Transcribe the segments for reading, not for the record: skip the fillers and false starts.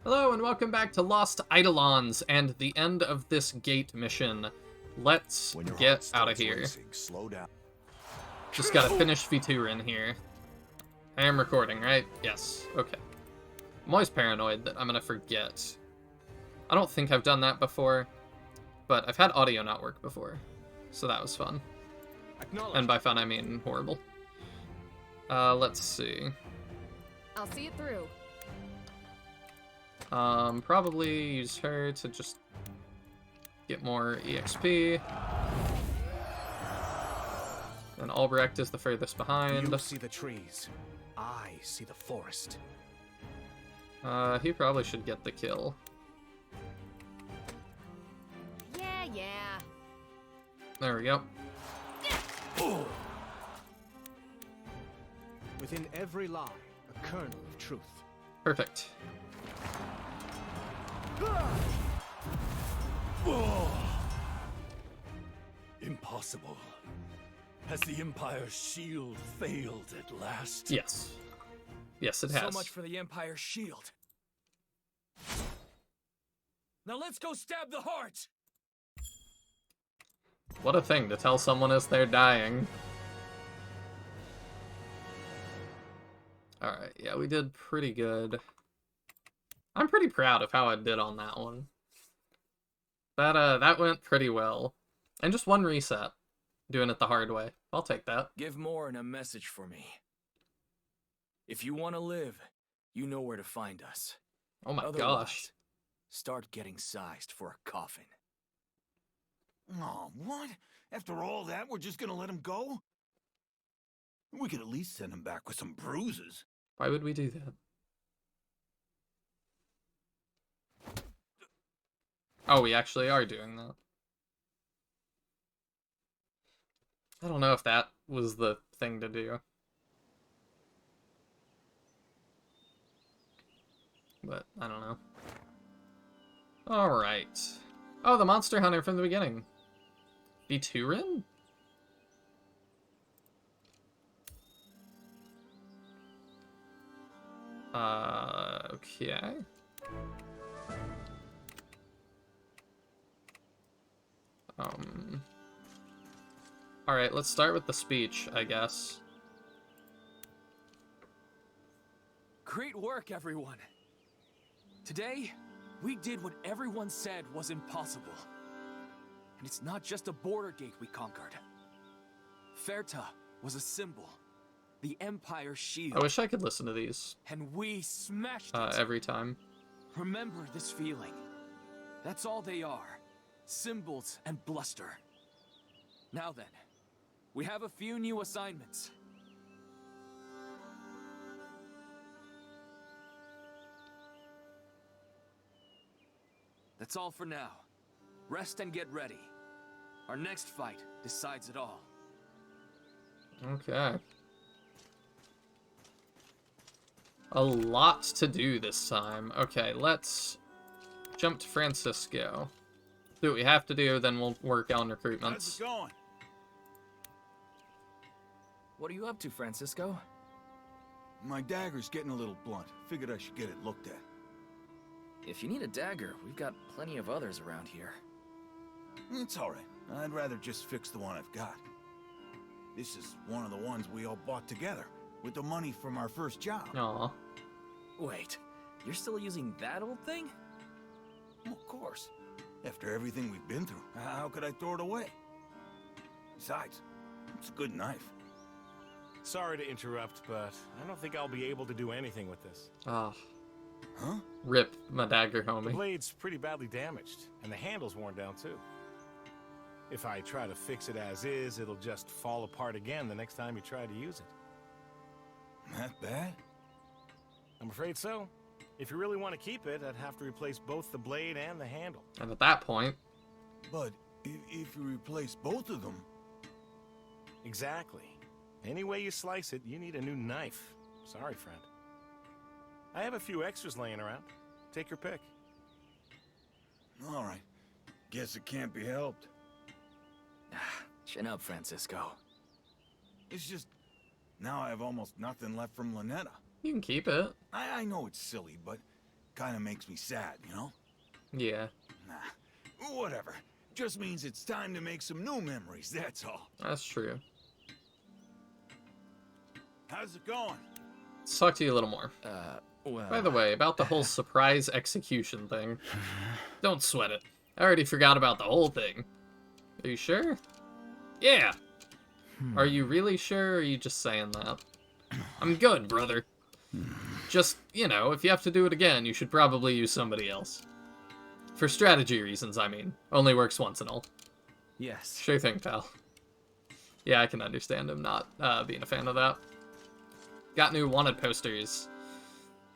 Hello and welcome back to Lost Eidolons and the end of this gate mission. Let's get out of here. Slow down. Just gotta finish V2 here. I am recording, right? Yes. Okay. I'm always paranoid that I'm gonna forget. I don't think I've done that before, but I've had audio not work before, so that was fun. And by fun, I mean horrible. Let's see. I'll see it through. Probably use her to just get more EXP. And Albrecht is the furthest behind. You see the trees. I see the forest. He probably should get the kill. Yeah. There we go. Within every lie, a kernel of truth. Perfect. Impossible. Has the Empire's shield failed at last? Yes. Yes, it has. So much for the Empire's shield. Now let's go stab the heart! What a thing to tell someone as they're dying. Alright, yeah, we did pretty good. I'm pretty proud of how I did on that one. That went pretty well. And just one reset. Doing it the hard way. I'll take that. Give Morin a message for me. If you want to live, you know where to find us. Oh my Otherwise, gosh. start getting sized for a coffin. Oh, what? After all that, we're just gonna let him go? We could at least send him back with some bruises. Why would we do that? Oh, we actually are doing that. I don't know if that was the thing to do. But, I don't know. Alright. Oh, the monster hunter from the beginning. V2? Okay. Alright, let's start with the speech, I guess. Great work, everyone. Today, we did what everyone said was impossible. And it's not just a border gate we conquered. Ferta was a symbol. The Empire's shield. I wish I could listen to these And we smashed it. every time. Remember this feeling. That's all they are. Symbols and bluster. Now then, we have a few new assignments. That's all for now. Rest and get ready. Our next fight decides it all. Okay. A lot to do this time. Okay, let's jump to Francisco. Do what we have to do, then we'll work on How's recruitments. it going? What are you up to, Francisco? My dagger's getting a little blunt. Figured I should get it looked at. If you need a dagger, we've got plenty of others around here. It's alright. I'd rather just fix the one I've got. This is one of the ones we all bought together, with the money from our first job. Aw. Wait, you're still using that old thing? Of course. After everything we've been through, how could I throw it away? Besides, it's a good knife. Sorry to interrupt, but I don't think I'll be able to do anything with this. Ah. Huh? Rip my dagger, The homie. blade's pretty badly damaged, and the handle's worn down too. If I try to fix it as is, it'll just fall apart again the next time you try to use it. That bad? I'm afraid so. If you really want to keep it, I'd have to replace both the blade and the handle. And at that point, But if you replace both of them... Exactly. Any way you slice it, you need a new knife. Sorry, friend. I have a few extras laying around. Take your pick. Alright. Guess it can't be helped. Chin up, Francisco. It's just... Now I have almost nothing left from Lynetta. you can keep it. I know it's silly, but kind of makes me sad, you know? Yeah, Nah, whatever. Just means it's time to make some new memories, that's all. that's true. How's it going? Let's talk to you a little more. Well... By the way, about the whole surprise execution thing. Don't sweat it. I already forgot about the whole thing. Are you sure? Yeah! Are you really sure, or are you just saying that? I'm good, brother. Just, you know, if you have to do it again, you should probably use somebody else. For strategy reasons, I mean. Only works once and all. Yes. Sure thing, pal. Yeah, I can understand him not being a fan of that. Got new wanted posters.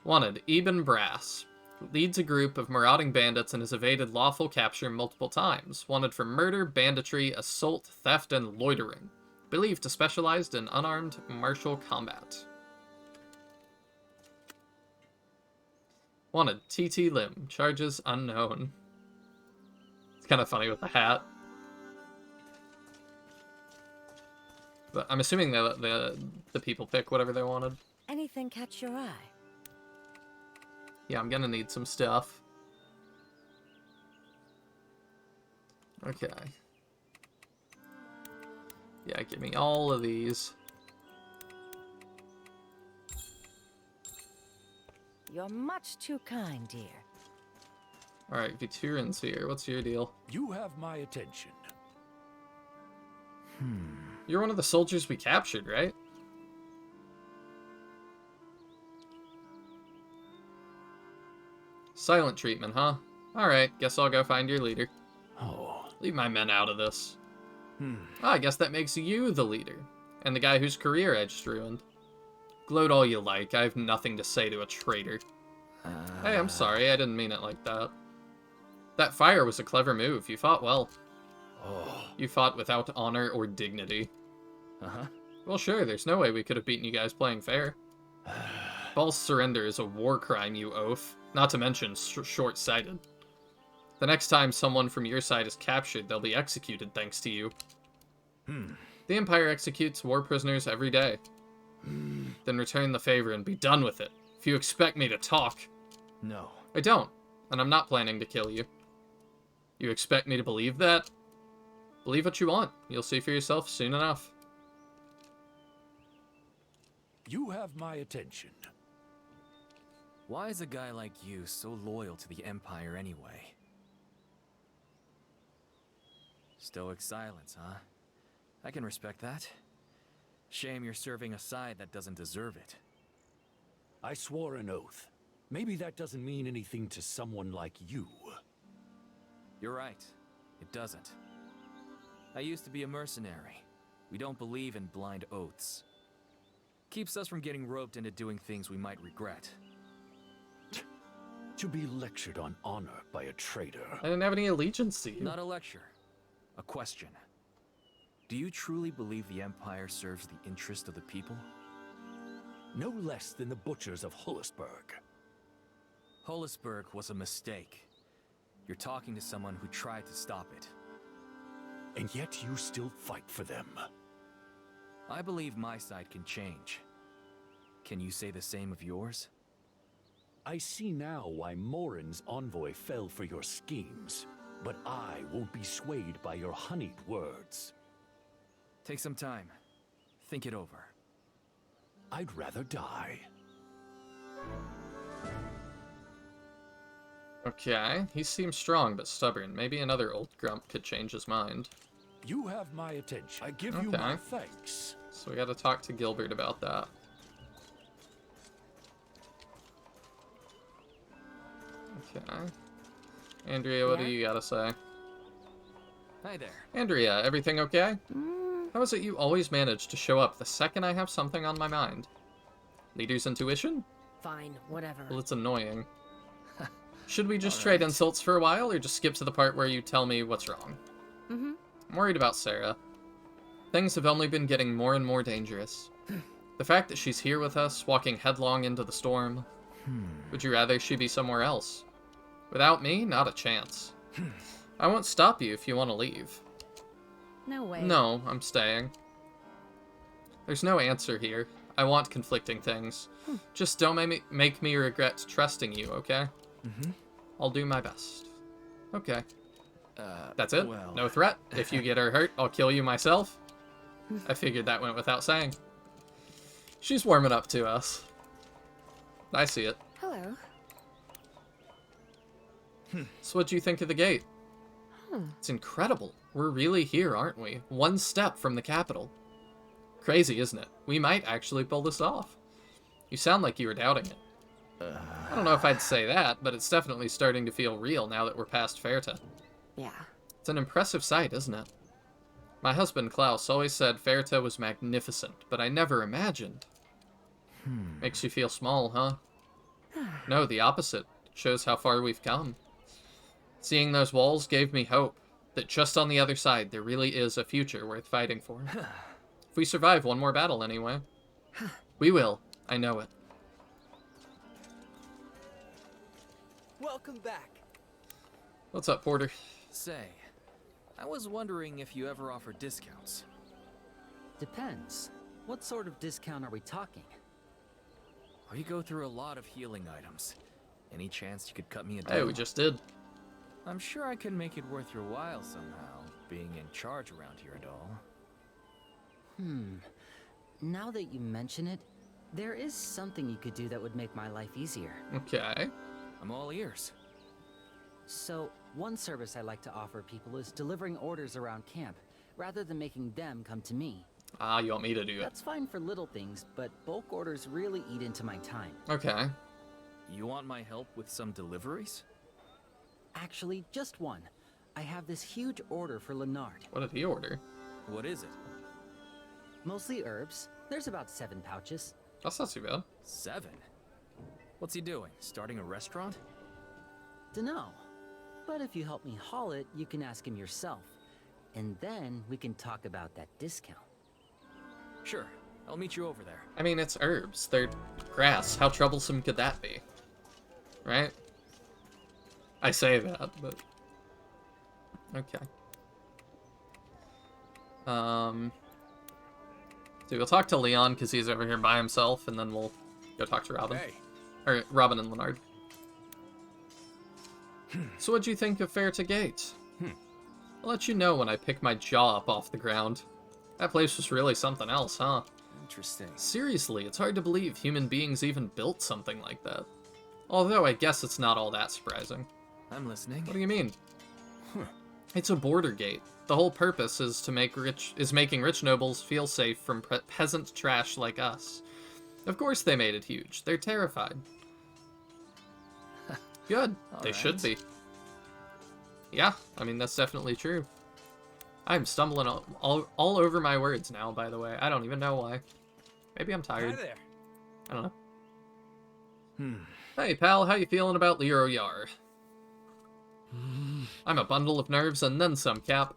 Wanted, Eben Brass. Leads a group of marauding bandits and has evaded lawful capture multiple times. Wanted for murder, banditry, assault, theft, and loitering. Believed to specialize in unarmed martial combat. Wanted, TT Lim. Charges unknown. It's kind of funny with the hat. But I'm assuming the people pick whatever they wanted. Anything catch your eye? Yeah, I'm gonna need some stuff. Okay. Yeah, give me all of these. You're much too kind, dear. Alright, Viturin's here. What's your deal? You have my attention. You're one of the soldiers we captured, right? Silent treatment, huh? Alright, guess I'll go find your leader. Oh. Leave my men out of this. I guess that makes you the leader. And the guy whose career I just ruined. Gloat all you like, I have nothing to say to a traitor. Hey, I'm sorry, I didn't mean it like that. That fire was a clever move, you fought well. Oh. You fought without honor or dignity. Uh-huh. Well, sure, there's no way we could have beaten you guys playing fair. False surrender is a war crime, you oaf. Not to mention short-sighted. The next time someone from your side is captured, they'll be executed thanks to you. The Empire executes war prisoners every day. Then return the favor and be done with it. If you expect me to talk... No. I don't, and I'm not planning to kill you. You expect me to believe that? Believe what you want. You'll see for yourself soon enough. You have my attention. Why is a guy like you so loyal to the Empire anyway? Stoic silence, huh? I can respect that. Shame you're serving a side that doesn't deserve it. I swore an oath. Maybe that doesn't mean anything to someone like you. You're right. It doesn't. I used to be a mercenary. We don't believe in blind oaths. Keeps us from getting roped into doing things we might regret. To be lectured on honor by a traitor. I didn't have any allegiance to you. Not a lecture. A question. Do you truly believe the Empire serves the interest of the people? No less than the butchers of Hullisburg. Hullisburg was a mistake. You're talking to someone who tried to stop it. And yet you still fight for them. I believe my side can change. Can you say the same of yours? I see now why Morin's envoy fell for your schemes, but I won't be swayed by your honeyed words. Take some time. Think it over. I'd rather die. Okay, he seems strong but stubborn. Maybe another old grump could change his mind. You have my attention. I give you Okay. my thanks. So we gotta talk to Gilbert about that. Okay. Andrea, what do you gotta say? Hi there. Andrea, everything okay? How is it you always manage to show up the second I have something on my mind? Leader's intuition? Fine, whatever. Well, it's annoying. Should we just trade insults for a while, or just skip to the part where you tell me what's wrong? I'm worried about Sarah. Things have only been getting more and more dangerous. The fact that she's here with us, walking headlong into the storm. Would you rather she be somewhere else? Without me, not a chance. I won't stop you if you want to leave. No way. No, I'm staying. There's no answer here. I want conflicting things. Just don't make me regret trusting you, okay? I'll do my best. Okay. Uh, That's it? well... No threat? If you get her hurt, I'll kill you myself? I figured that went without saying. She's warming up to us. I see it. Hello. So what do you think of the gate? It's incredible. We're really here, aren't we? One step from the capital. Crazy, isn't it? We might actually pull this off. You sound like you were doubting it. I don't know if I'd say that, but it's definitely starting to feel real now that we're past Ferta. Yeah. It's an impressive sight, isn't it? My husband Klaus always said Ferta was magnificent, but I never imagined. Makes you feel small, huh? No, the opposite. It shows how far we've come. Seeing those walls gave me hope that just on the other side there really is a future worth fighting for. If we survive one more battle anyway. We will. I know it. Welcome back. What's up, Porter? Say, I was wondering if you ever offer discounts. Depends. What sort of discount are we talking? We go through a lot of healing items. Any chance you could cut me a deal? Hey, we just did. I'm sure I can make it worth your while somehow, being in charge around here and all. Now that you mention it, there is something you could do that would make my life easier. Okay. I'm all ears. So, one service I like to offer people is delivering orders around camp, rather than making them come to me. Ah, you want me to do it. That's fine for little things, but bulk orders really eat into my time. Okay. You want my help with some deliveries? Actually, just one. I have this huge order for Leonard. What did he order? What is it? Mostly herbs. There's about 7 pouches. That's not too bad. 7? What's he doing? Starting a restaurant? Dunno. But if you help me haul it, you can ask him yourself. And then we can talk about that discount. Sure, I'll meet you over there. I mean, it's herbs. They're grass. How troublesome could that be? Right? I say that, but... Okay. So we'll talk to Leon, because he's over here by himself, and then we'll go talk to Robin. Hey. Or Robin and Leonard. So what'd you think of Ferta Gate? I'll let you know when I pick my jaw up off the ground. That place was really something else, huh? Interesting. Seriously, it's hard to believe human beings even built something like that. Although I guess it's not all that surprising. I'm listening. What do you mean? It's a border gate. The whole purpose is to making rich nobles feel safe from peasant trash like us. Of course they made it huge. They're terrified. Good. They should be. Yeah, I mean, that's definitely true. I'm stumbling all over my words now, by the way. I don't even know why. Maybe I'm tired. Hi there. I don't know. Hey, pal, how you feeling about Lero Yar? I'm a bundle of nerves and then some, Cap.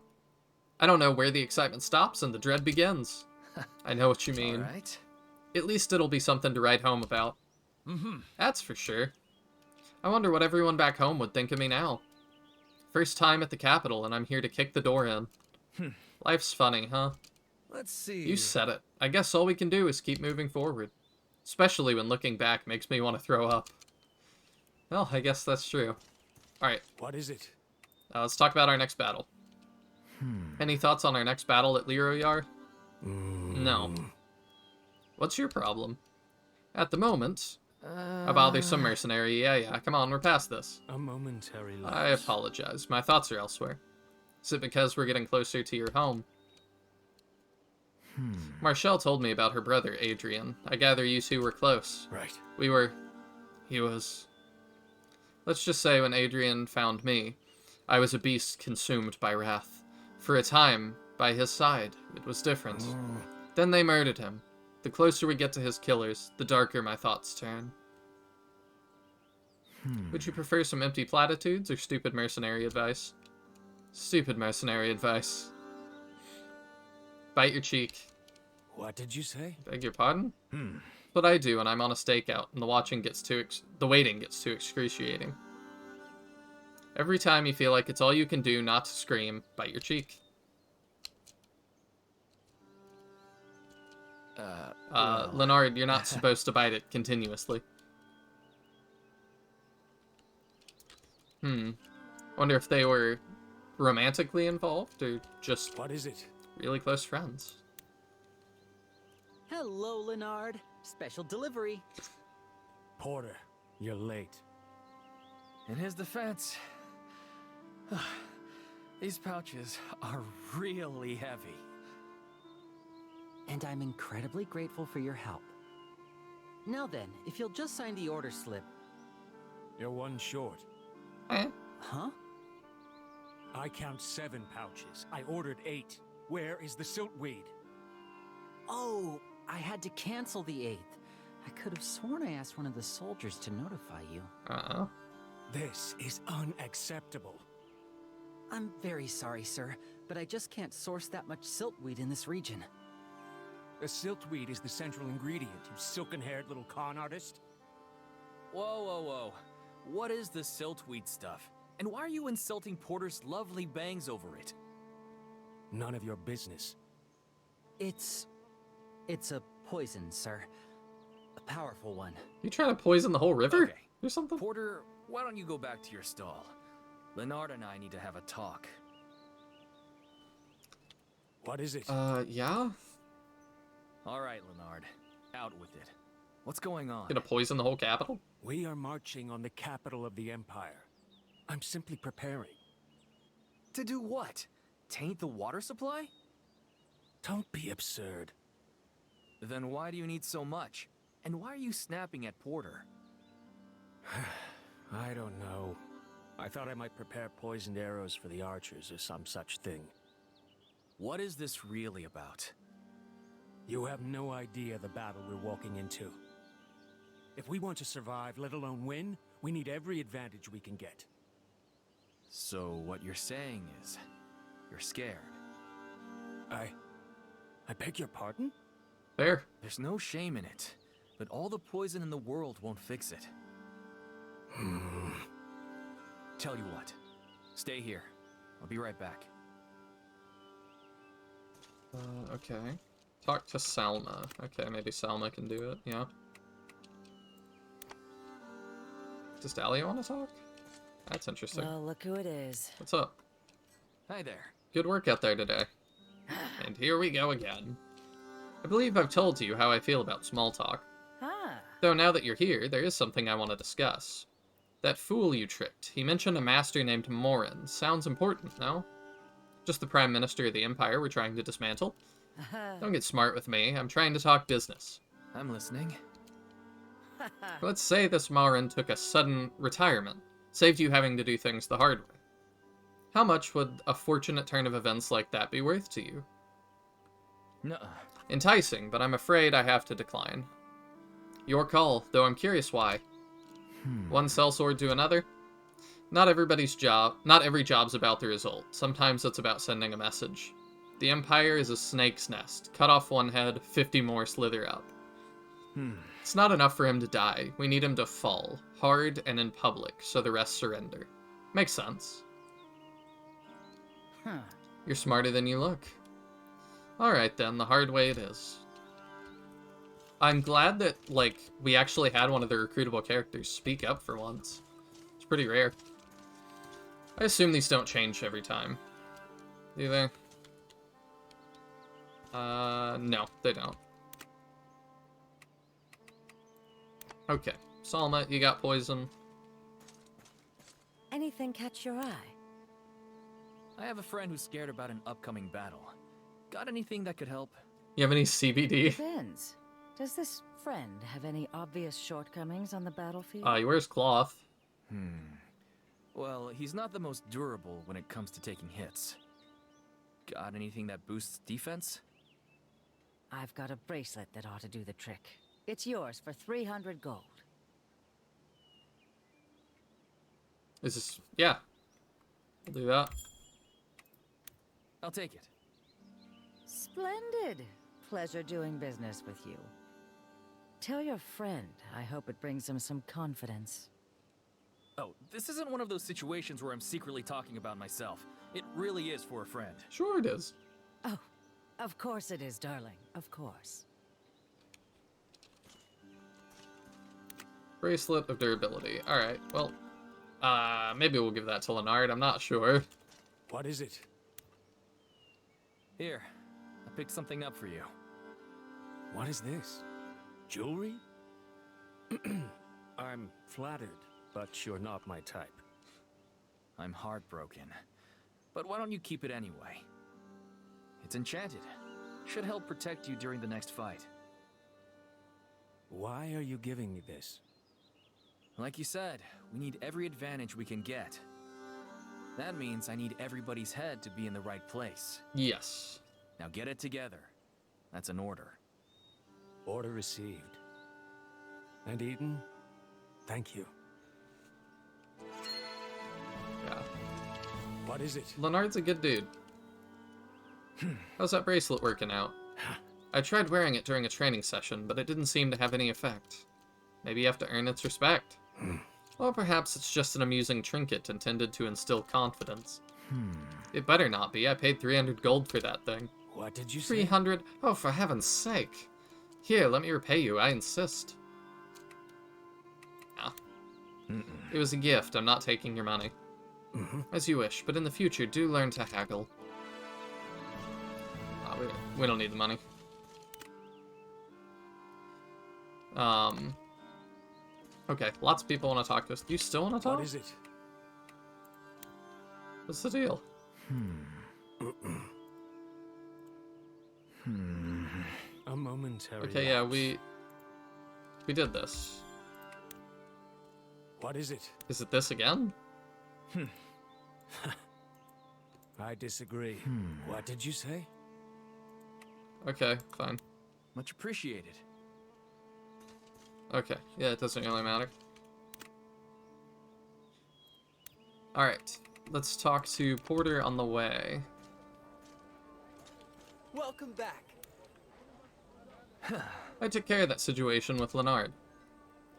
I don't know where the excitement stops and the dread begins. I know what you mean. All right. At least it'll be something to write home about. That's for sure. I wonder what everyone back home would think of me now. First time at the capital and I'm here to kick the door in. Life's funny, huh? Let's see. You said it. I guess all we can do is keep moving forward. Especially when looking back makes me want to throw up. Well, I guess that's true. Alright, What is it? let's talk about our next battle. Any thoughts on our next battle at Lero Yar? No. What's your problem? At the moment... About there's some mercenary. Yeah, come on, we're past this. A momentary lapse. I apologize. My thoughts are elsewhere. Is it because we're getting closer to your home? Marshall told me about her brother, Adrian. I gather you two were close. Right. He was... Let's just say when Adrian found me, I was a beast consumed by wrath. For a time, by his side, it was different. Then they murdered him. The closer we get to his killers, the darker my thoughts turn. Would you prefer some empty platitudes or stupid mercenary advice? Stupid mercenary advice. Bite your cheek. What did you say? Beg your pardon? But I do when I'm on a stakeout and the waiting gets too excruciating. Every time you feel like it's all you can do not to scream, bite your cheek. Leonard, you're not supposed to bite it continuously. Wonder if they were romantically involved or just What is it? really close friends. Hello, Leonard. Special delivery. Porter, you're late. In his defense, these pouches are really heavy. And I'm incredibly grateful for your help. Now then, if you'll just sign the order slip. You're one short. Eh? Huh? I count 7 pouches. I ordered 8. Where is the siltweed? Oh, I had to cancel the 8th. I could have sworn I asked one of the soldiers to notify you. Uh-oh. This is unacceptable. I'm very sorry, sir, but I just can't source that much siltweed in this region. The siltweed is the central ingredient, you silken-haired little con artist. Whoa, whoa, whoa. What is this siltweed stuff? And why are you insulting Porter's lovely bangs over it? None of your business. It's a poison, sir. A powerful one. You trying to poison the whole river? Okay. Or something? Porter, why don't you go back to your stall? Leonard and I need to have a talk. What is it? Yeah? All right, Leonard. Out with it. What's going on? Gonna poison the whole capital? We are marching on the capital of the Empire. I'm simply preparing. To do what? Taint the water supply? Don't be absurd. Then why do you need so much? And why are you snapping at Porter? I don't know. I thought I might prepare poisoned arrows for the archers or some such thing. What is this really about? You have no idea the battle we're walking into. If we want to survive, let alone win, we need every advantage we can get. So what you're saying is, you're scared. I beg your pardon? Fair. There's no shame in it, but all the poison in the world won't fix it. Tell you what, stay here. I'll be right back. Okay. Talk to Salma. Okay, maybe Salma can do it, yeah. Does Dahlia want to talk? That's interesting. Well, look who it is. What's up? Hi there. Good work out there today. And here we go again. I believe I've told you how I feel about small talk. Ah, Though now that you're here, there is something I want to discuss. That fool you tricked. He mentioned a master named Morin. Sounds important, no? Just the Prime Minister of the Empire we're trying to dismantle? Don't get smart with me. I'm trying to talk business. I'm listening. Let's say this Morin took a sudden retirement. Saved you having to do things the hard way. How much would a fortunate turn of events like that be worth to you? Nuh-uh. Enticing, but I'm afraid I have to decline. Your call, though I'm curious why. One sellsword to another? Not every job's about the result. Sometimes it's about sending a message. The Empire is a snake's nest. Cut off one head, 50 more slither up. It's not enough for him to die. We need him to fall, hard and in public, so the rest surrender. Makes sense. huh. You're smarter than you look. Alright then, the hard way it is. I'm glad that, like, we actually had one of the recruitable characters speak up for once. It's pretty rare. I assume these don't change every time. Do they? No, they don't. Okay. Salma, you got poison. Anything catch your eye? I have a friend who's scared about an upcoming battle. Got anything that could help? You have any CBD? Depends. Does this friend have any obvious shortcomings on the battlefield? He wears cloth. Well, he's not the most durable when it comes to taking hits. Got anything that boosts defense? I've got a bracelet that ought to do the trick. It's yours for 300 gold. Is this... Yeah. I'll do that. I'll take it. Splendid. Pleasure doing business with you. Tell your friend I hope it brings him some confidence. Oh, this isn't one of those situations where I'm secretly talking about myself. It really is for a friend. Sure it is. Oh, of course it is, darling. Of course. Bracelet of durability. Alright, well, Maybe we'll give that to Leonard. I'm not sure. What is it? Here, I picked something up for you. What is this? Jewelry? I'm flattered, but you're not my type. I'm heartbroken. But why don't you keep it anyway? It's enchanted. Should help protect you during the next fight. Why are you giving me this? Like you said, we need every advantage we can get. That means I need everybody's head to be in the right place. Yes. Now get it together. That's an order. Order received. And Eden, thank you. Yeah. What is it? Leonard's a good dude. How's that bracelet working out? I tried wearing it during a training session, but it didn't seem to have any effect. Maybe you have to earn its respect. Or perhaps it's just an amusing trinket intended to instill confidence. It better not be. I paid 300 gold for that thing. What did you say? 300? Oh, for heaven's sake. Here, let me repay you. I insist. Ah. It was a gift. I'm not taking your money. As you wish, but in the future, do learn to haggle. We don't need the money. Okay, lots of people want to talk to us. Do you still want to talk? What is it? What's the deal? A momentary Okay, yeah, lapse. we did this. What is it? Is it this again? I disagree. What did you say? Okay, fine. Much appreciated. Okay, yeah, it doesn't really matter. Alright, let's talk to Porter on the way. Welcome back. I took care of that situation with Leonard.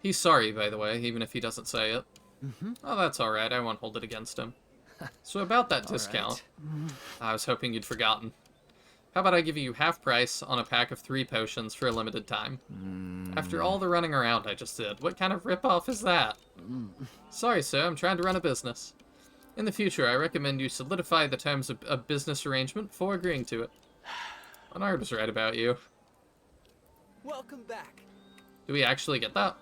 He's sorry, by the way, even if he doesn't say it. Oh, that's alright, I won't hold it against him. So about that discount, I was hoping you'd forgotten. How about I give you half price on a pack of 3 potions for a limited time? After all the running around I just did, what kind of ripoff is that? Sorry, sir, I'm trying to run a business. In the future, I recommend you solidify the terms of a business arrangement before agreeing to it. Leonard was right about you. Welcome back. Do we actually get that?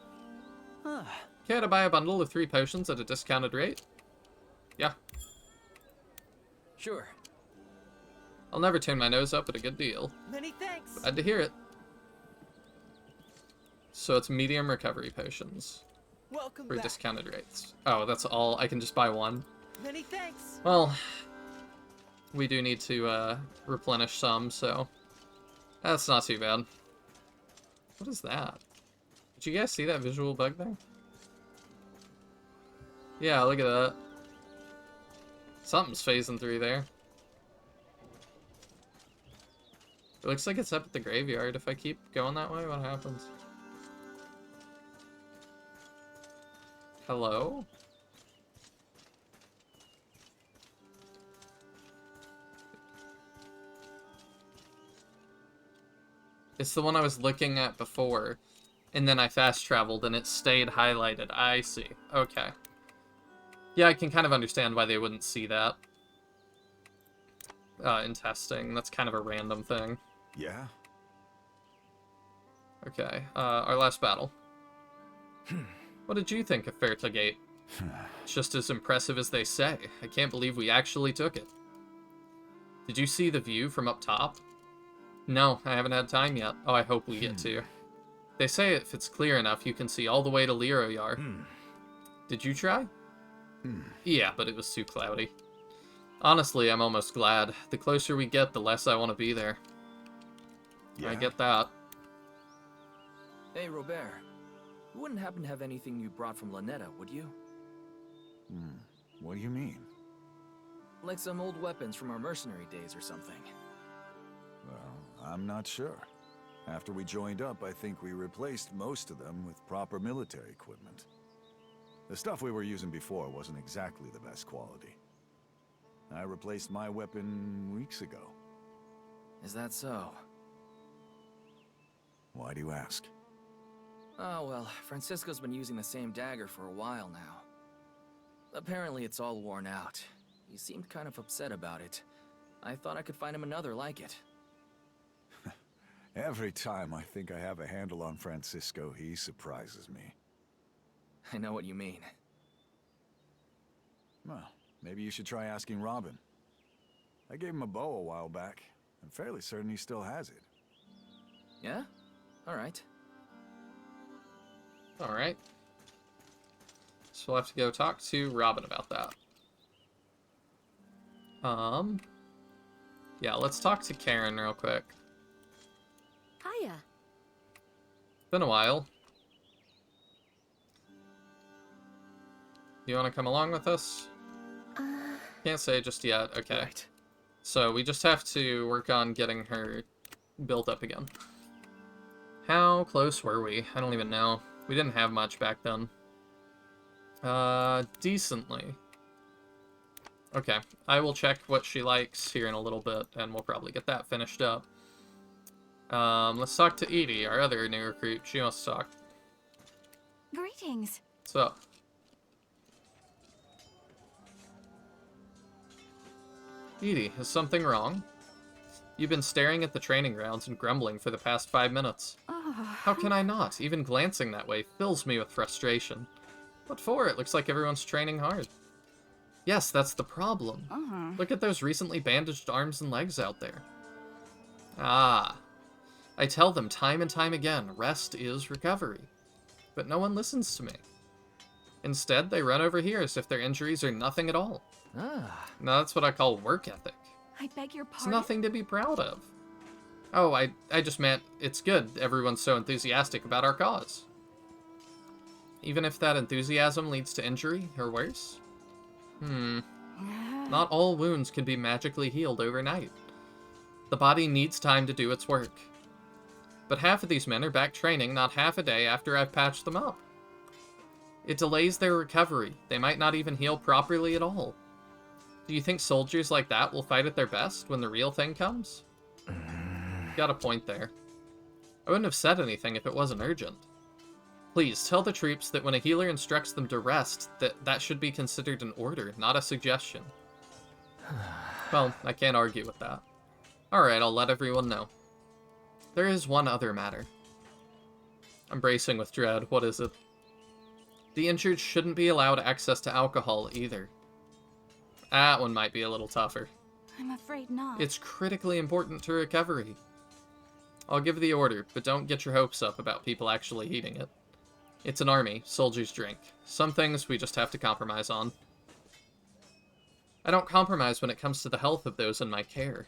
Care to buy a bundle of 3 potions at a discounted rate? Yeah. Sure. I'll never turn my nose up at a good deal. Many thanks. Glad to hear it. So it's medium recovery potions. Welcome For back. discounted rates. Oh, that's all. I can just buy 1. Many thanks. Well, we do need to replenish some, so that's not too bad. What is that? Did you guys see that visual bug there? Yeah, look at that. Something's phasing through there. It looks like it's up at the graveyard. If I keep going that way, what happens? Hello? It's the one I was looking at before, and then I fast traveled and it stayed highlighted. I see. Okay. Yeah, I can kind of understand why they wouldn't see that in testing. That's kind of a random thing. Yeah? Okay, our last battle. What did you think of Fertigate? Just as impressive as they say. I can't believe we actually took it. Did you see the view from up top? No, I haven't had time yet. Oh, I hope we get to. They say if it's clear enough, you can see all the way to Leroyar. Did you try? Yeah, but it was too cloudy. Honestly, I'm almost glad. The closer we get, the less I want to be there. Yeah. I get that. Hey, Robert. You wouldn't happen to have anything you brought from Lanetta, would you? What do you mean? Like some old weapons from our mercenary days or something. Well, I'm not sure. After we joined up, I think we replaced most of them with proper military equipment. The stuff we were using before wasn't exactly the best quality. I replaced my weapon weeks ago. Is that so? Why do you ask? Oh, well, Francisco's been using the same dagger for a while now. apparently it's all worn out. He seemed kind of upset about it. I thought I could find him another like it. Every time I think I have a handle on Francisco, he surprises me. I know what you mean. Well, maybe you should try asking Robin. I gave him a bow a while back. I'm fairly certain he still has it. Yeah? Alright. Alright. So we'll have to go talk to Robin about that. Yeah, let's talk to Karen real quick. Hiya. Been a while. You want to come along with us? Can't say just yet. Okay. Right. So we just have to work on getting her built up again. How close were we? I don't even know. We didn't have much back then. Decently. Okay, I will check what she likes here in a little bit, and we'll probably get that finished up. Let's talk to Edie, our other new recruit. She wants to talk. Greetings. What's up? Edie, is something wrong? You've been staring at the training grounds and grumbling for the past 5 minutes. How can I not? Even glancing that way fills me with frustration. What for? It looks like everyone's training hard. Yes, that's the problem. Look at those recently bandaged arms and legs out there. Ah. I tell them time and time again, rest is recovery. But no one listens to me. Instead, they run over here as if their injuries are nothing at all. Now that's what I call work ethic. I beg your pardon? It's nothing to be proud of. Oh, I just meant it's good everyone's so enthusiastic about our cause. Even if that enthusiasm leads to injury, or worse? Not all wounds can be magically healed overnight. The body needs time to do its work. But half of these men are back training not half a day after I've patched them up. It delays their recovery. They might not even heal properly at all. Do you think soldiers like that will fight at their best when the real thing comes? Got a point there. I wouldn't have said anything if it wasn't urgent. Please, tell the troops that when a healer instructs them to rest, that should be considered an order, not a suggestion. Well, I can't argue with that. Alright, I'll let everyone know. There is one other matter. I'm bracing with dread. What is it? The injured shouldn't be allowed access to alcohol either. That one might be a little tougher. I'm afraid not. It's critically important to recovery. I'll give the order, but don't get your hopes up about people actually heeding it. It's an army, soldiers drink. Some things we just have to compromise on. I don't compromise when it comes to the health of those in my care.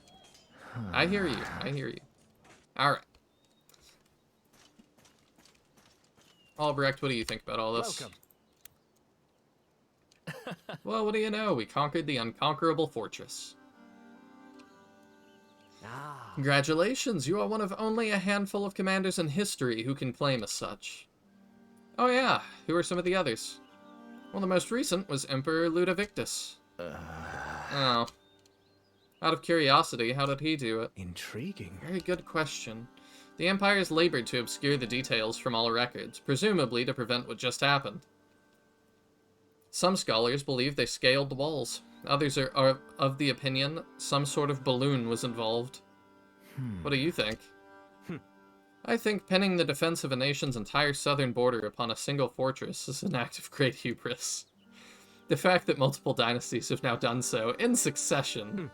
I hear you, I hear you. Alright. Albrecht, what do you think about all this? Welcome. Well, what do you know? We conquered the unconquerable fortress. Congratulations, you are one of only a handful of commanders in history who can claim as such. Oh yeah, who are some of the others? Well, the most recent was Emperor Ludovictus. Oh. Out of curiosity, how did he do it? Intriguing. Very good question. The Empire has labored to obscure the details from all records, presumably to prevent what just happened. Some scholars believe they scaled the walls. Others are of the opinion some sort of balloon was involved. What do you think? I think pinning the defense of a nation's entire southern border upon a single fortress is an act of great hubris. The fact that multiple dynasties have now done so in succession.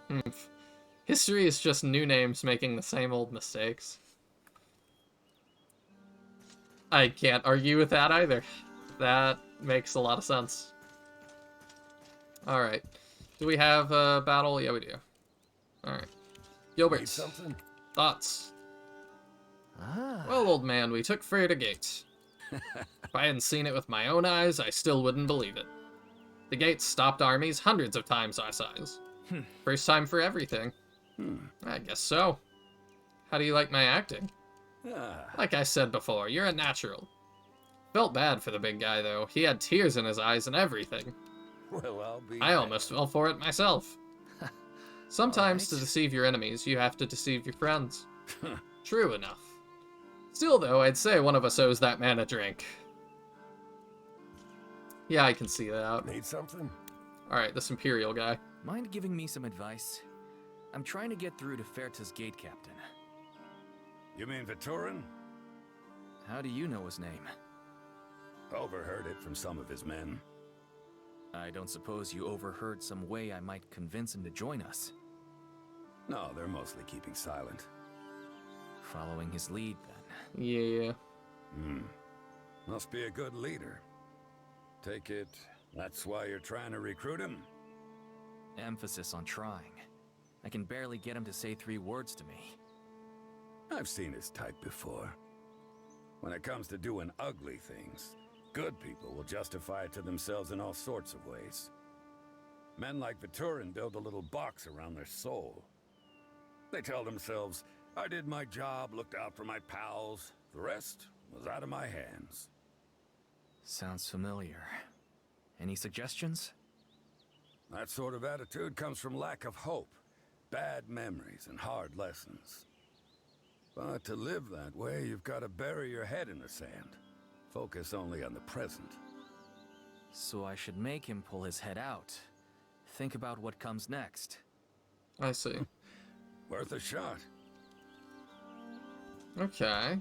History is just new names making the same old mistakes. I can't argue with that either. That makes a lot of sense. Alright. Do we have a battle? Yeah, we do. Alright. Gilbert, thoughts? Well, old man, we took Freya Gate. If I hadn't seen it with my own eyes, I still wouldn't believe it. The gates stopped armies hundreds of times our size. First time for everything. I guess so. How do you like my acting? Like I said before, you're a natural. Felt bad for the big guy, though. He had tears in his eyes and everything. Well, I almost fell for it myself. Sometimes to deceive your enemies, you have to deceive your friends. True enough. Still, though, I'd say one of us owes that man a drink. Yeah, I can see that. Need something? Alright, this Imperial guy. Mind giving me some advice? I'm trying to get through to Ferta's gate captain. You mean Viturin? How do you know his name? Overheard it from some of his men. I don't suppose you overheard some way I might convince him to join us. No, they're mostly keeping silent. Following his lead, then. Yeah. Must be a good leader. Take it, that's why you're trying to recruit him? Emphasis on trying. I can barely get him to say 3 words to me. I've seen his type before. When it comes to doing ugly things, good people will justify it to themselves in all sorts of ways. Men like Viturin build a little box around their soul. They tell themselves, I did my job, looked out for my pals. The rest was out of my hands. Sounds familiar. Any suggestions? That sort of attitude comes from lack of hope, bad memories, and hard lessons. But to live that way, you've got to bury your head in the sand. Focus only on the present. So I should make him pull his head out. Think about what comes next. I see. Worth a shot. Okay.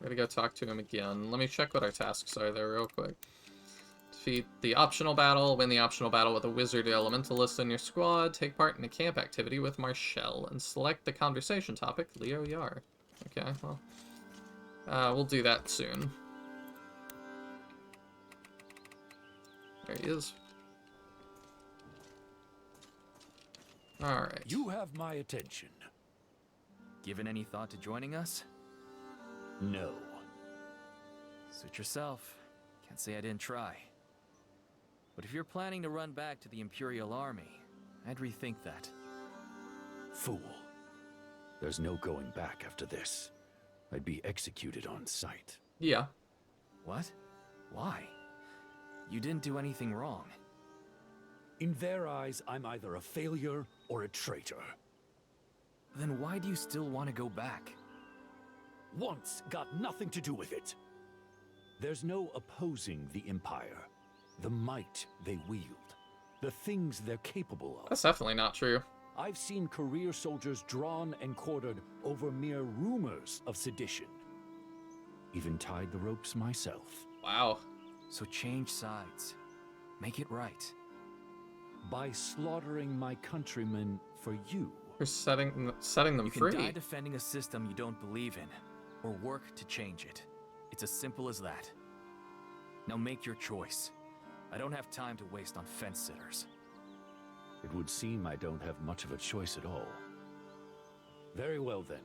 Gotta go talk to him again. Let me check what our tasks are there real quick. Defeat the optional battle, win the optional battle with a wizard elementalist in your squad, take part in a camp activity with Marshall, and select the conversation topic, Leo Yar. Okay, well, we'll do that soon. There he is. Alright. You have my attention. Given any thought to joining us? No. Suit yourself. Can't say I didn't try. But if you're planning to run back to the Imperial Army, I'd rethink that. Fool. There's no going back after this. I'd be executed on sight. Yeah. What? Why? You didn't do anything wrong. In their eyes, I'm either a failure or a traitor. Then why do you still want to go back? Once got nothing to do with it. There's no opposing the Empire. The might they wield. The things they're capable of. That's definitely not true. I've seen career soldiers drawn and quartered over mere rumors of sedition. Even tied the ropes myself. Wow. So change sides. Make it right. By slaughtering my countrymen for you. You're setting them you free. You can die defending a system you don't believe in, or work to change it. It's as simple as that. Now make your choice. I don't have time to waste on fence-sitters. It would seem I don't have much of a choice at all. Very well then.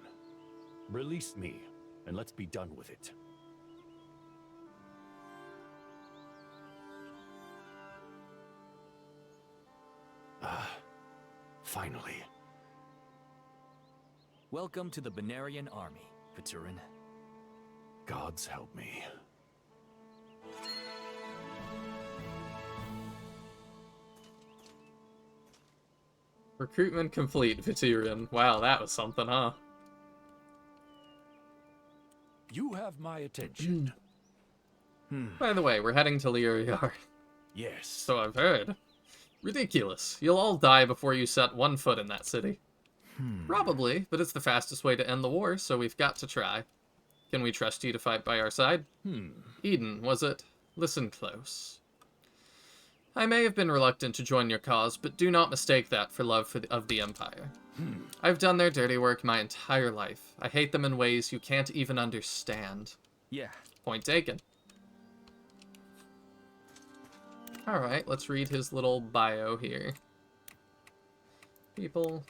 Release me, and let's be done with it. Finally. Welcome to the Benarian Army, Viturin. Gods help me. Recruitment complete, Viturin. Wow, that was something, huh? You have my attention. By the way, we're heading to Leo Yar. Yes. So I've heard. Ridiculous. You'll all die before you set one foot in that city. Probably, but it's the fastest way to end the war, so we've got to try. Can we trust you to fight by our side? Eden, was it? Listen close. I may have been reluctant to join your cause, but do not mistake that for love of the Empire. I've done their dirty work my entire life. I hate them in ways you can't even understand. Yeah. Point taken. Alright, let's read his little bio here. People.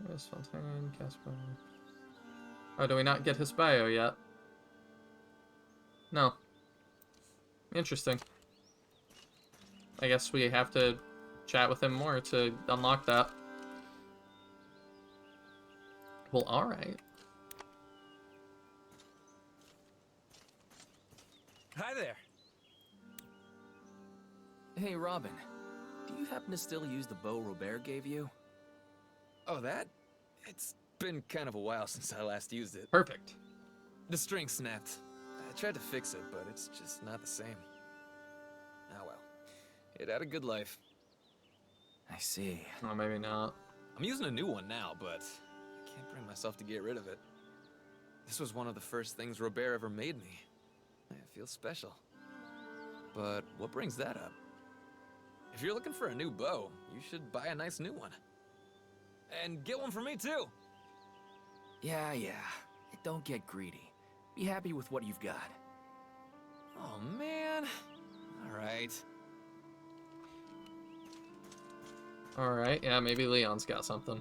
There's Fontaine, Casper. Oh, do we not get his bio yet? No. Interesting. I guess we have to chat with him more to unlock that. Well, alright. Hi there. Hey, Robin. Do you happen to still use the bow Robert gave you? Oh, that? It's been kind of a while since I last used it. Perfect. The string snapped. I tried to fix it, but it's just not the same. It had a good life. I see. Oh, maybe not. I'm using a new one now, but I can't bring myself to get rid of it. This was one of the first things Robert ever made me. It feels special. But what brings that up? If you're looking for a new bow, you should buy a nice new one. And get one for me, too! Yeah. Don't get greedy. Be happy with what you've got. Oh, man. Alright. Alright, yeah, maybe Leon's got something.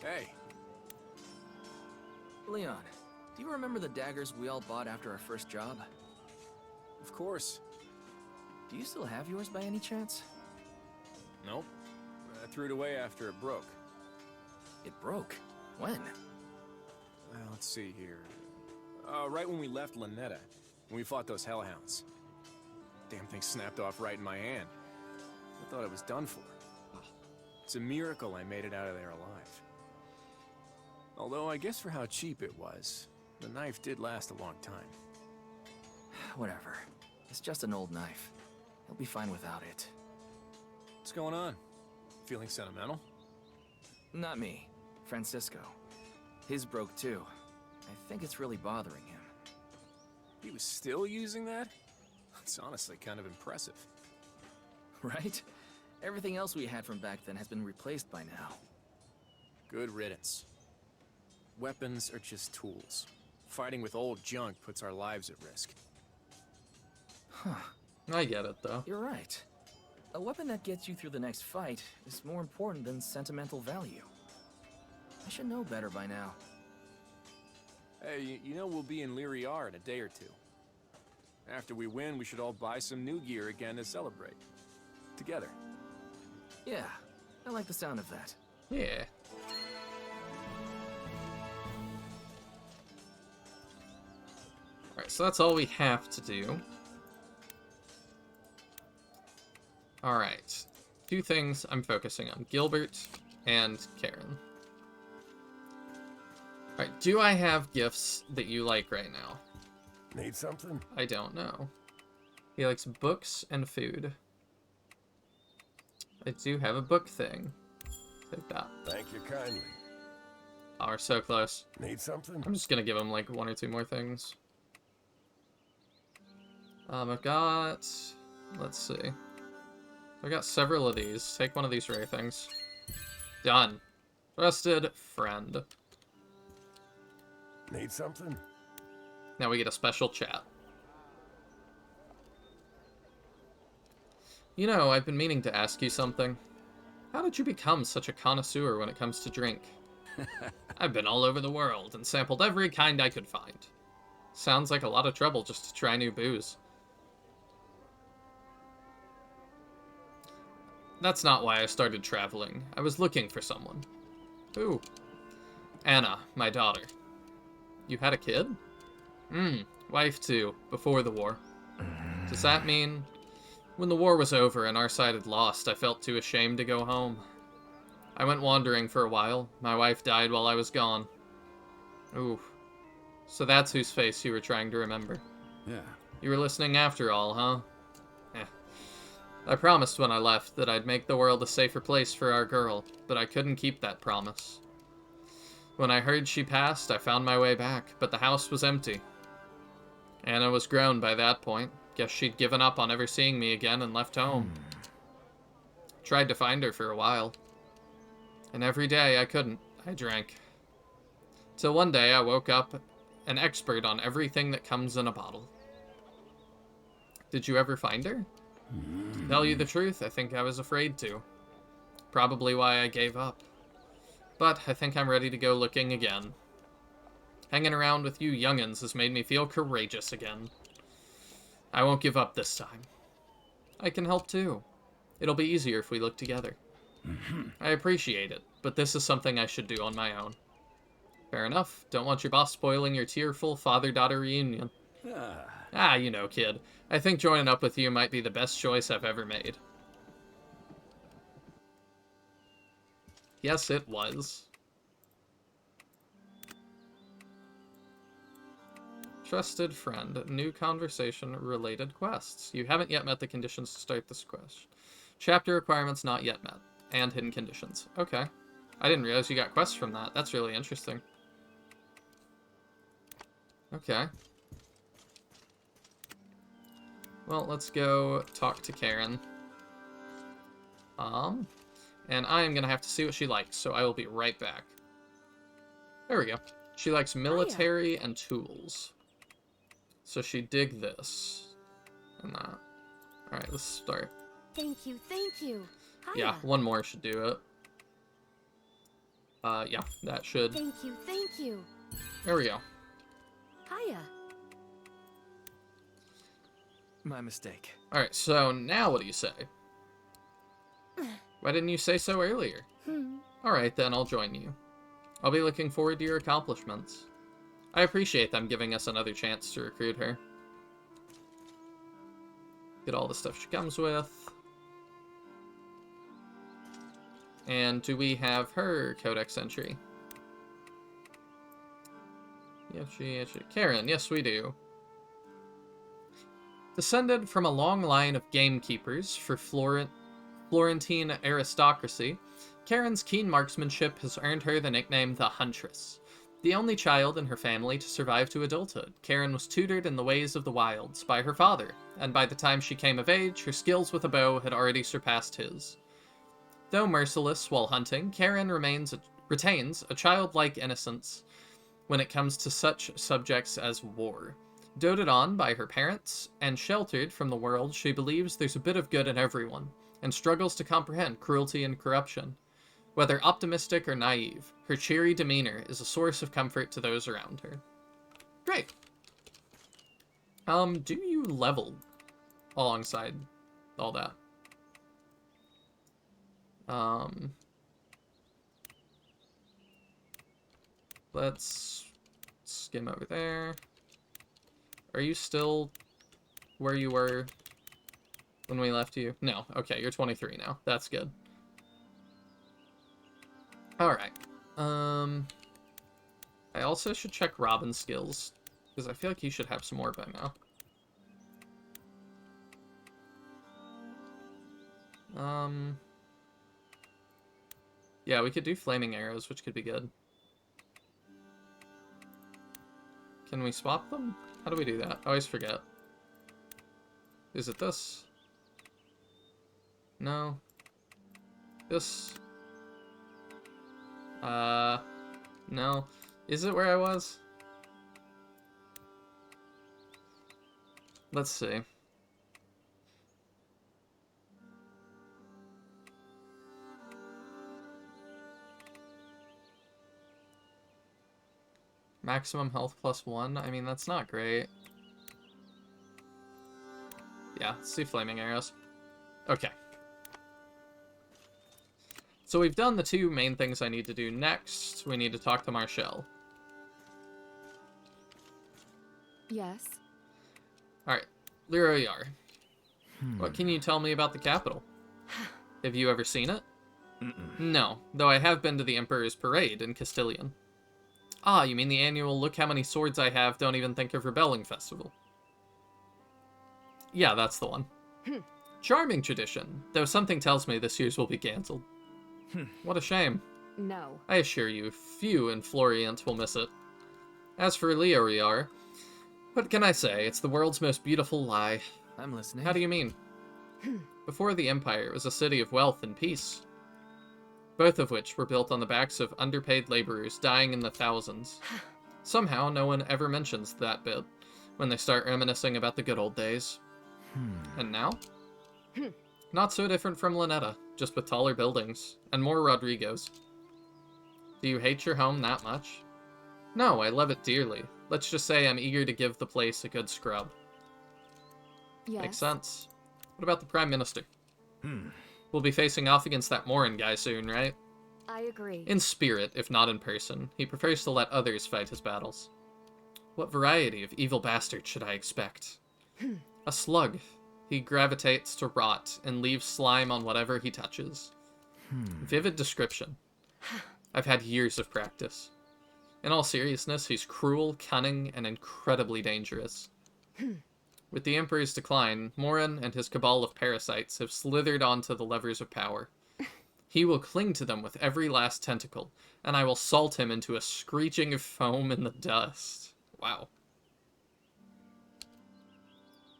Hey. Leon, do you remember the daggers we all bought after our first job? Of course. Do you still have yours by any chance? Nope. I threw it away after it broke. It broke? When? Well, let's see here. Right when we left Lanetta, when we fought those hellhounds. Damn thing snapped off right in my hand. I thought it was done for. It's a miracle I made it out of there alive. Although I guess for how cheap it was, the knife did last a long time. Whatever. It's just an old knife. He'll be fine without it. What's going on? Feeling sentimental? Not me. Francisco. His broke too. I think it's really bothering him. He was still using that? It's honestly kind of impressive. Right? Everything else we had from back then has been replaced by now. Good riddance. Weapons are just tools. Fighting with old junk puts our lives at risk. Huh. I get it, though. You're right. A weapon that gets you through the next fight is more important than sentimental value. I should know better by now. Hey, you know we'll be in Lyriar in a day or two. After we win, we should all buy some new gear again to celebrate. Together. Yeah, I like the sound of that. Yeah. Alright, so that's all we have to do. Alright. Two things I'm focusing on. Gilbert and Karen. Alright, do I have gifts that you like right now? Need something? I don't know. He likes books and food. I do have a book thing. Take that. Thank you kindly. Oh, we're so close. Need something? I'm just gonna give him like one or two more things. I've got... Let's see. I've got several of these. Take one of these rare things. Done. Trusted friend. Need something? Now we get a special chat. You know, I've been meaning to ask you something. How did you become such a connoisseur when it comes to drink? I've been all over the world and sampled every kind I could find. Sounds like a lot of trouble just to try new booze. That's not why I started traveling. I was looking for someone. Who? Anna, my daughter. You had a kid? Wife too, before the war. Does that mean... When the war was over and our side had lost, I felt too ashamed to go home. I went wandering for a while. My wife died while I was gone. Ooh. So that's whose face you were trying to remember. Yeah. You were listening after all, huh? Eh. I promised when I left that I'd make the world a safer place for our girl, but I couldn't keep that promise. When I heard she passed, I found my way back, but the house was empty. Anna was grown by that point. Guess she'd given up on ever seeing me again and left home. Tried to find her for a while. And every day I couldn't. I drank. Till one day I woke up an expert on everything that comes in a bottle. Did you ever find her? To tell you the truth, I think I was afraid to. Probably why I gave up. But I think I'm ready to go looking again. Hanging around with you young'uns has made me feel courageous again. I won't give up this time. I can help too. It'll be easier if we look together. I appreciate it, but this is something I should do on my own. Fair enough. Don't want your boss spoiling your tearful father-daughter reunion. Ah, you know, kid. I think joining up with you might be the best choice I've ever made. Yes, it was. Trusted friend. New conversation. Related quests. You haven't yet met the conditions to start this quest. Chapter requirements not yet met. And hidden conditions. Okay. I didn't realize you got quests from that. That's really interesting. Okay. Well, let's go talk to Karen. And I am going to have to see what she likes, so I will be right back. There we go. She likes military and tools. So she dig this. And that. Alright, let's start. Thank you, thank you. Hiya. Yeah, one more should do it. Yeah, that should. Thank you, thank you. There we go. Hiya. My mistake. Alright, so now what do you say? Why didn't you say so earlier? Alright, then I'll join you. I'll be looking forward to your accomplishments. I appreciate them giving us another chance to recruit her. Get all the stuff she comes with. And do we have her codex entry? Yeah, Karen, yes we do. Descended from a long line of gamekeepers for Florentine aristocracy, Karen's keen marksmanship has earned her the nickname the Huntress. The only child in her family to survive to adulthood, Karen was tutored in the ways of the wilds by her father, and by the time she came of age, her skills with a bow had already surpassed his. Though merciless while hunting, Karen retains a childlike innocence when it comes to such subjects as war. Doted on by her parents, and sheltered from the world, she believes there's a bit of good in everyone, and struggles to comprehend cruelty and corruption. Whether optimistic or naive, her cheery demeanor is a source of comfort to those around her. Great. Do you level alongside all that? Let's skim over there. Are you still where you were when we left you? No. Okay, you're 23 now. That's good. Alright. I also should check Robin's skills, because I feel like he should have some more by now. Yeah, we could do flaming arrows, which could be good. Can we swap them? How do we do that? I always forget. Is it this? No. This? No. Is it where I was? Let's see. Maximum health +1? I mean, that's not great. Yeah, let's see flaming arrows. Okay. So we've done the two main things I need to do. Next, we need to talk to Marshall. Yes. Alright, Leroyar. What can you tell me about the capital? Have you ever seen it? No, though I have been to the Emperor's Parade in Castilian. Ah, you mean the annual look how many swords I have, don't even think of rebelling festival. Yeah, that's the one. Charming tradition, though something tells me this year's will be cancelled. What a shame. No. I assure you, few in Florient will miss it. As for Leoriar, what can I say? It's the world's most beautiful lie. I'm listening. How do you mean? Before the Empire, it was a city of wealth and peace. Both of which were built on the backs of underpaid laborers dying in the thousands. Somehow, no one ever mentions that bit when they start reminiscing about the good old days. And now? Not so different from Lynetta, just with taller buildings, and more Rodrigos. Do you hate your home that much? No, I love it dearly. Let's just say I'm eager to give the place a good scrub. Yes. Makes sense. What about the Prime Minister? We'll be facing off against that Morin guy soon, right? I agree. In spirit, if not in person. He prefers to let others fight his battles. What variety of evil bastard should I expect? A slug. He gravitates to rot and leaves slime on whatever he touches. Vivid description. I've had years of practice. In all seriousness, he's cruel, cunning, and incredibly dangerous. With the Emperor's decline, Morin and his cabal of parasites have slithered onto the levers of power. He will cling to them with every last tentacle, and I will salt him into a screeching foam in the dust. Wow.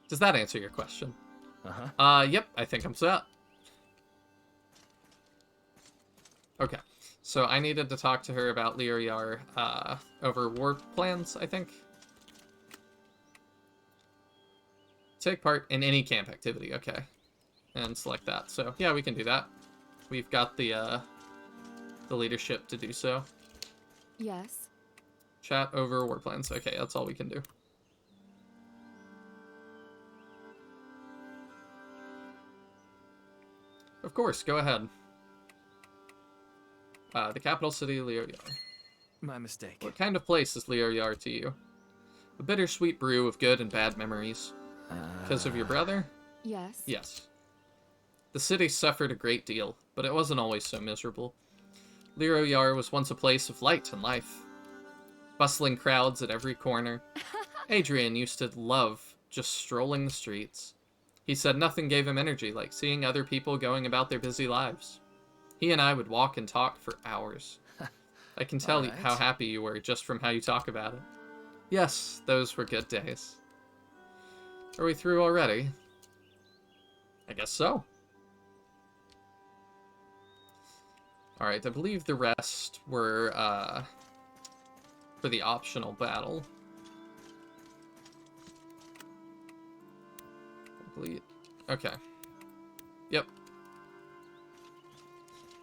Does that answer your question? Yep, I think I'm set. Okay, so I needed to talk to her about Leoryar, over war plans, I think. Take part in any camp activity, okay. And select that, so yeah, we can do that. We've got the leadership to do so. Yes. Chat over war plans, okay, that's all we can do. Of course, go ahead. The capital city, Leoryar. My mistake. What kind of place is Leoryar to you? A bittersweet brew of good and bad memories. Because of your brother? Yes. Yes. The city suffered a great deal, but it wasn't always so miserable. Leoryar was once a place of light and life. Bustling crowds at every corner. Adrian used to love just strolling the streets. He said nothing gave him energy like seeing other people going about their busy lives. He and I would walk and talk for hours. I can tell Alright. how happy you were just from how you talk about it. Yes, those were good days. Are we through already? I guess so. Alright, I believe the rest were, for the optional battle. Complete. Okay. Yep.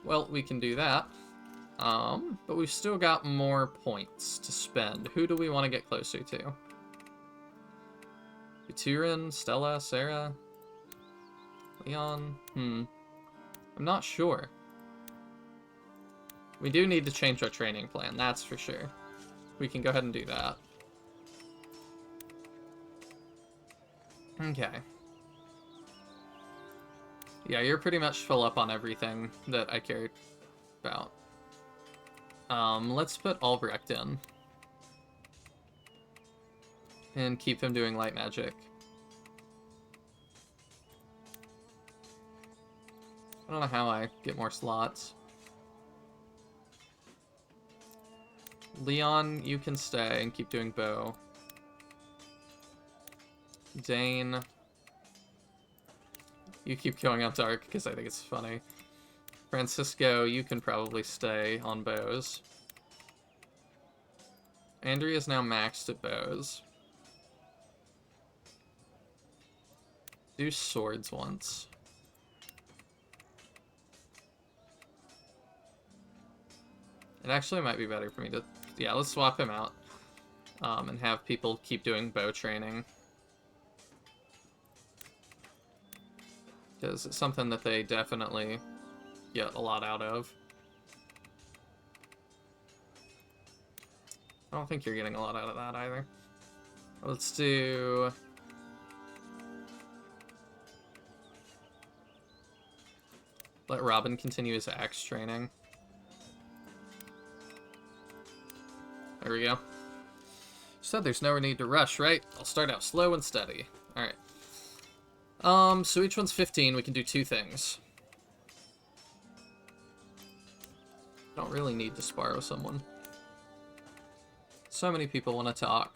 Well, we can do that. But we've still got more points to spend. Who do we want to get closer to? Turin, Stella, Sarah, Leon? I'm not sure. We do need to change our training plan, that's for sure. We can go ahead and do that. Okay. Yeah, you're pretty much full up on everything that I cared about. Let's put Albrecht in. And keep him doing light magic. I don't know how I get more slots. Leon, you can stay and keep doing bow. Dane, you keep going on dark because I think it's funny. Francisco, you can probably stay on bows. Andrea's now maxed at bows. Do swords once. It actually might be better for me to... Yeah, let's swap him out. And have people keep doing bow training. Because it's something that they definitely get a lot out of. I don't think you're getting a lot out of that either. Let's do... Let Robin continue his axe training. There we go. Said there's no need to rush, right? I'll start out slow and steady. Alright. So each one's 15. We can do two things. Don't really need to spar with someone. So many people want to talk.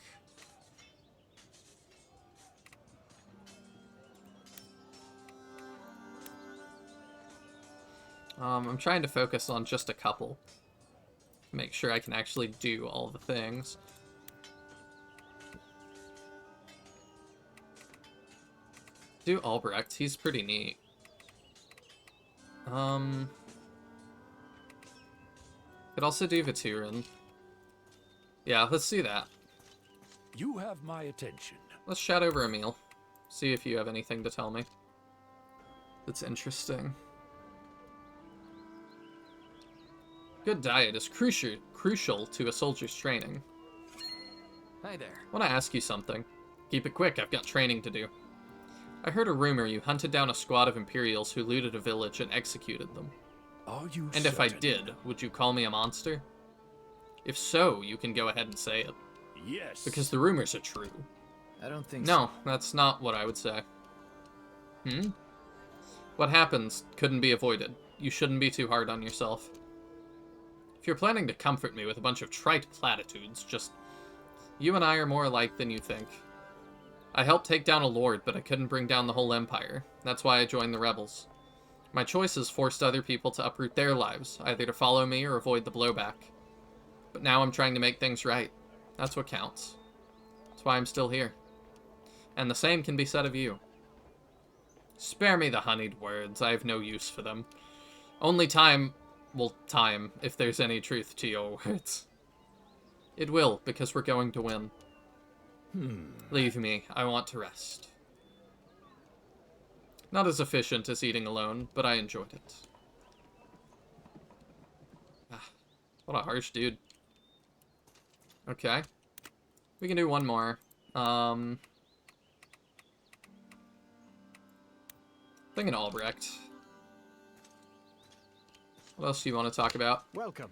I'm trying to focus on just a couple. Make sure I can actually do all the things. Do Albrecht, he's pretty neat. Could also do Vaturin. Yeah, let's do that. You have my attention. Let's chat over a meal. See if you have anything to tell me. That's interesting. Good diet is crucial to a soldier's training. Hi there. Want to ask you something. Keep it quick, I've got training to do. I heard a rumor you hunted down a squad of Imperials who looted a village and executed them. Are you And if I certain? did, would you call me a monster? If so, you can go ahead and say it. Yes. Because the rumors are true. I don't think No, that's not what I would say. What happens couldn't be avoided. You shouldn't be too hard on yourself. If you're planning to comfort me with a bunch of trite platitudes, just... You and I are more alike than you think. I helped take down a lord, but I couldn't bring down the whole empire. That's why I joined the rebels. My choices forced other people to uproot their lives, either to follow me or avoid the blowback. But now I'm trying to make things right. That's what counts. That's why I'm still here. And the same can be said of you. Spare me the honeyed words. I have no use for them. Only time will time if there's any truth to your words. It will, because we're going to win. Leave me. I want to rest. Not as efficient as eating alone, but I enjoyed it. What a harsh dude. Okay. We can do one more. Thinking Albrecht. What else do you want to talk about? Welcome.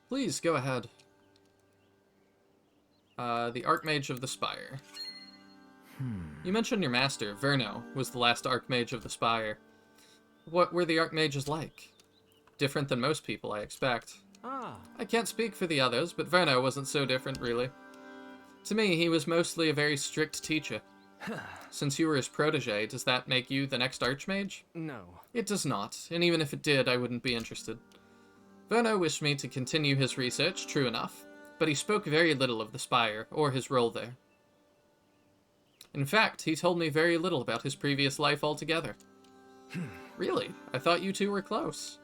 Please, go ahead. The Archmage of the Spire. You mentioned your master, Verno, was the last Archmage of the Spire. What were the Archmages like? Different than most people, I expect. I can't speak for the others, but Verno wasn't so different, really. To me, he was mostly a very strict teacher. Since you were his protege, does that make you the next Archmage? No. It does not, and even if it did, I wouldn't be interested. Verno wished me to continue his research, true enough, but he spoke very little of the Spire, or his role there. In fact, he told me very little about his previous life altogether. Really? I thought you two were close.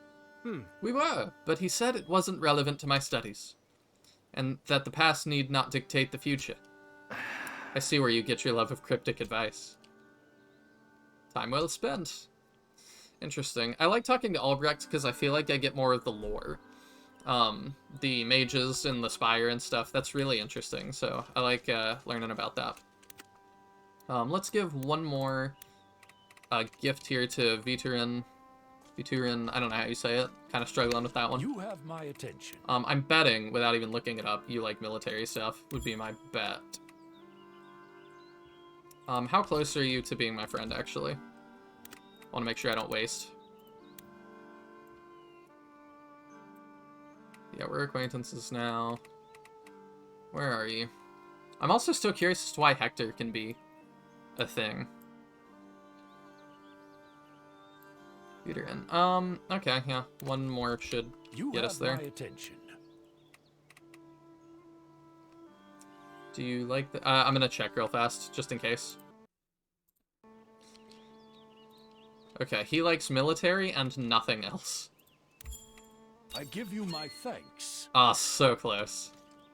We were, but he said it wasn't relevant to my studies, and that the past need not dictate the future. I see where you get your love of cryptic advice. Time well spent. Interesting. I like talking to Albrecht because I feel like I get more of the lore. The mages and the spire and stuff, that's really interesting, so I like learning about that. Let's give one more gift here to Viturin. Viturin, I don't know how you say it. Kind of struggling with that one. You have my attention. I'm betting, without even looking it up, you like military stuff, would be my bet. How close are you to being my friend, actually? I want to make sure I don't waste. Yeah, we're acquaintances now. Where are you? I'm also still curious as to why Hector can be a thing. Peter in. Okay, yeah. One more should get us there. My attention. Do you like the... I'm gonna check real fast, just in case. Okay, he likes military and nothing else. I give you my thanks. Ah, so close.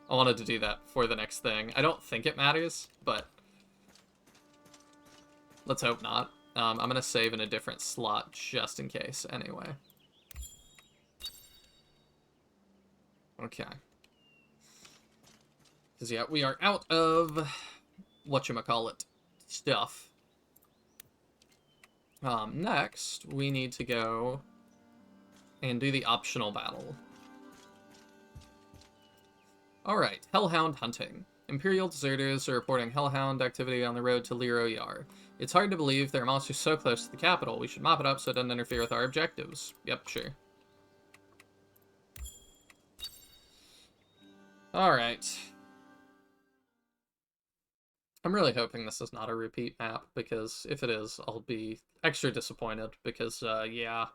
I wanted to do that for the next thing. I don't think it matters, but... let's hope not. I'm gonna save in a different slot just in case, anyway. Okay. Because, yeah, we are out of... whatchamacallit stuff. Next, we need to go and do the optional battle. Alright, Hellhound hunting. Imperial deserters are reporting Hellhound activity on the road to Liro Yar. It's hard to believe there are monsters so close to the capital. We should mop it up so it doesn't interfere with our objectives. Yep, sure. Alright. I'm really hoping this is not a repeat map, because if it is, I'll be extra disappointed, because, yeah.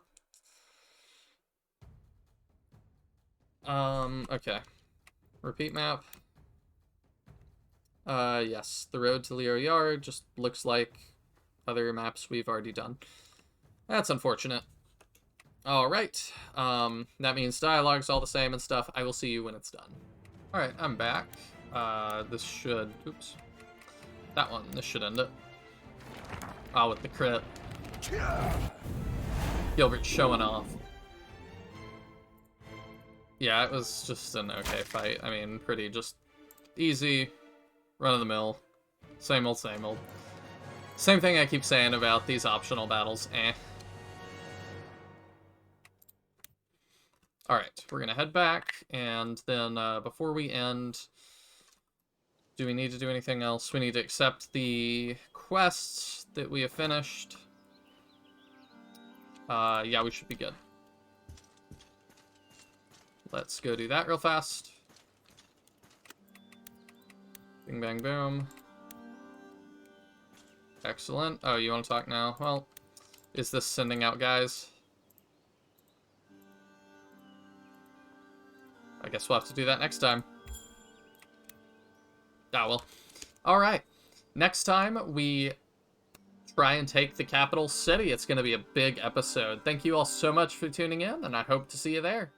Okay. Repeat map. Yes, the road to Liro Yar just looks like other maps we've already done. That's unfortunate. Alright, that means dialogue's all the same and stuff. I will see you when it's done. Alright, I'm back. This should... oops. That one, this should end it. Oh, with the crit. Gilbert showing off. Yeah, it was just an okay fight. I mean, pretty just easy, run-of-the-mill, same old, same old. Same thing I keep saying about these optional battles. Alright, we're gonna head back, and then before we end, do we need to do anything else? We need to accept the quests that we have finished. Yeah, we should be good. Let's go do that real fast. Bing, bang, boom. Excellent. Oh, you want to talk now? Well, is this sending out guys? I guess we'll have to do that next time. Ah, well. Alright. Next time, we try and take the capital city. It's going to be a big episode. Thank you all so much for tuning in, and I hope to see you there.